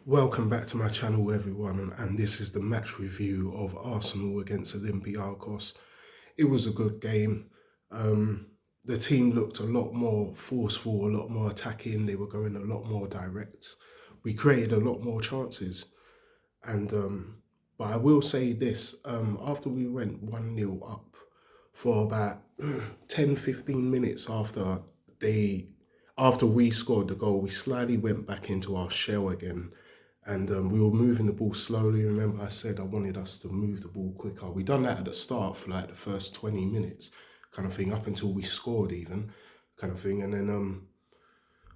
Welcome back to my channel, everyone, and this is the match review of Arsenal against Olympiacos. It was a good game. The team looked a lot more forceful, a lot more attacking. They were going a lot more direct. We created a lot more chances. And but I will say this, after we went 1-0 up for about 10, 15 minutes after we scored the goal, we slightly went back into our shell again. And we were moving the ball slowly. Remember, I said I wanted us to move the ball quicker. We done that at the start for like the first 20 minutes, kind of thing, up until we scored even, kind of thing. And then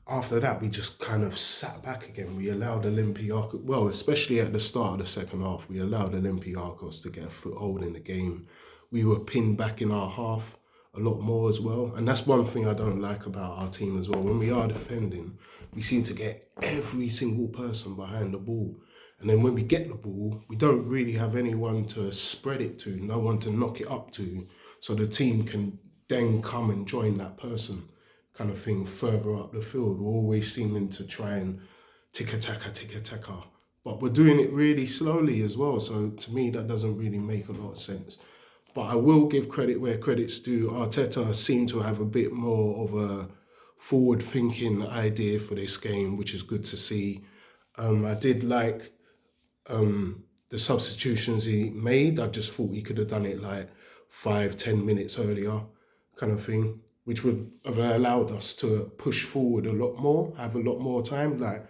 after that, we just kind of sat back again. We allowed Olympiacos, well, especially at the start of the second half, we allowed Olympiacos to get a foothold in the game. We were pinned back in our half a lot more as well. And that's one thing I don't like about our team as well. When we are defending, we seem to get every single person behind the ball. And then when we get the ball, we don't really have anyone to spread it to, no one to knock it up to, so the team can then come and join that person, kind of thing, further up the field. We're always seeming to try and tick-a-taka. But we're doing it really slowly as well. So to me, that doesn't really make a lot of sense. But I will give credit where credit's due. Arteta seemed to have a bit more of a forward-thinking idea for this game, which is good to see. I did like the substitutions he made. I just thought he could have done it like 5-10 minutes earlier, kind of thing, which would have allowed us to push forward a lot more, have a lot more time. Like,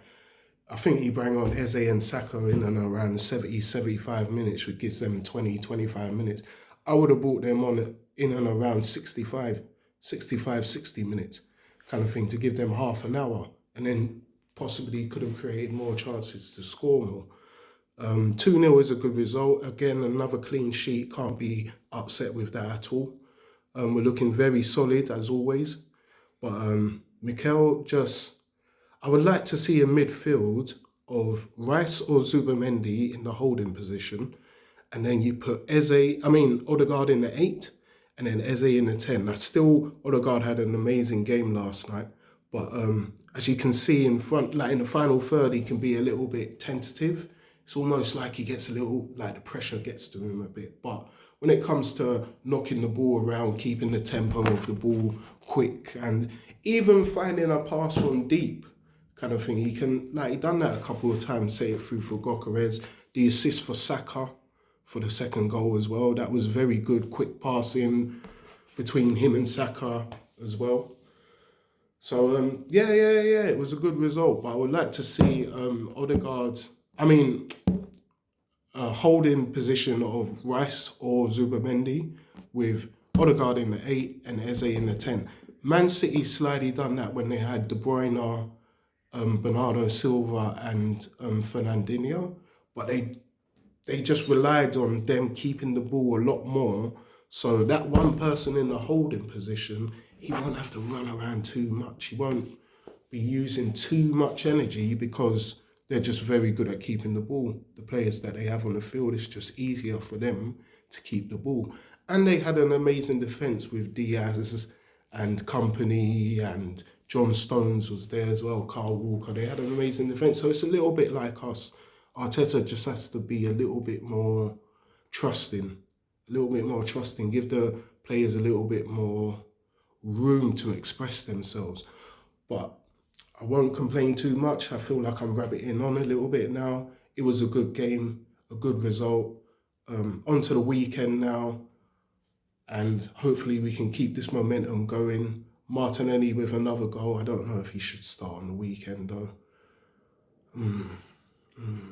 I think he brought on Eze and Saka in and around 70, 75 minutes, which gives them 20, 25 minutes. I would have brought them on in and around 65, 60 minutes, kind of thing, to give them half an hour. And then possibly could have created more chances to score more. 2-0 is a good result. Again, another clean sheet. Can't be upset with that at all. We're looking very solid as always. But Mikel I would like to see a midfield of Rice or Zubimendi in the holding position. And then you put Odegaard in the 8 and then Eze in the 10. Odegaard had an amazing game last night. But as you can see in front, like in the final third, he can be a little bit tentative. It's almost like he gets a little, like the pressure gets to him a bit. But when it comes to knocking the ball around, keeping the tempo of the ball quick, and even finding a pass from deep, kind of thing, he done that a couple of times, say it through for Gokares. The assist for Saka for the second goal as well. That was very good, quick passing between him and Saka as well. So, it was a good result. But I would like to see Odegaard, holding position of Rice or Zubimendi with Odegaard in the 8 and Eze in the 10. Man City slightly done that when they had De Bruyne, Bernardo Silva and Fernandinho, but they just relied on them keeping the ball a lot more. So that one person in the holding position, he won't have to run around too much. He won't be using too much energy because they're just very good at keeping the ball. The players that they have on the field, it's just easier for them to keep the ball. And they had an amazing defence with Diaz and company, and John Stones was there as well, Carl Walker. They had an amazing defence. So it's a little bit like us. Arteta just has to be a little bit more trusting, give the players a little bit more room to express themselves. But I won't complain too much. I feel like I'm rabbiting on a little bit now. It was a good game, a good result. On to the weekend now, and hopefully we can keep this momentum going. Martinelli with another goal. I don't know if he should start on the weekend though.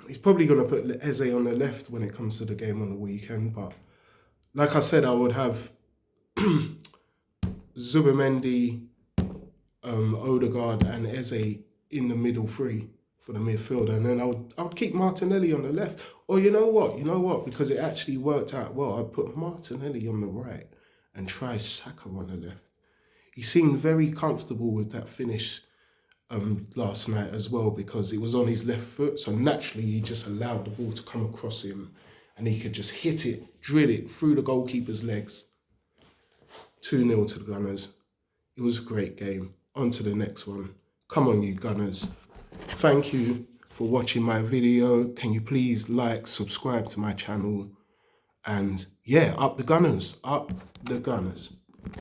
He's probably going to put Eze on the left when it comes to the game on the weekend. But like I said, I would have Zubimendi, Odegaard and Eze in the middle three for the midfield. And then I would keep Martinelli on the left. Or you know what? Because it actually worked out well, I'd put Martinelli on the right and try Saka on the left. He seemed very comfortable with that finish last night as well, because it was on his left foot. So naturally, he just allowed the ball to come across him and he could just hit it, drill it through the goalkeeper's legs. 2-0 to the Gunners. It was a great game. On to the next one. Come on, you Gunners. Thank you. for watching my video. Can you please like, subscribe to my channel? And yeah, up the Gunners, up the Gunners.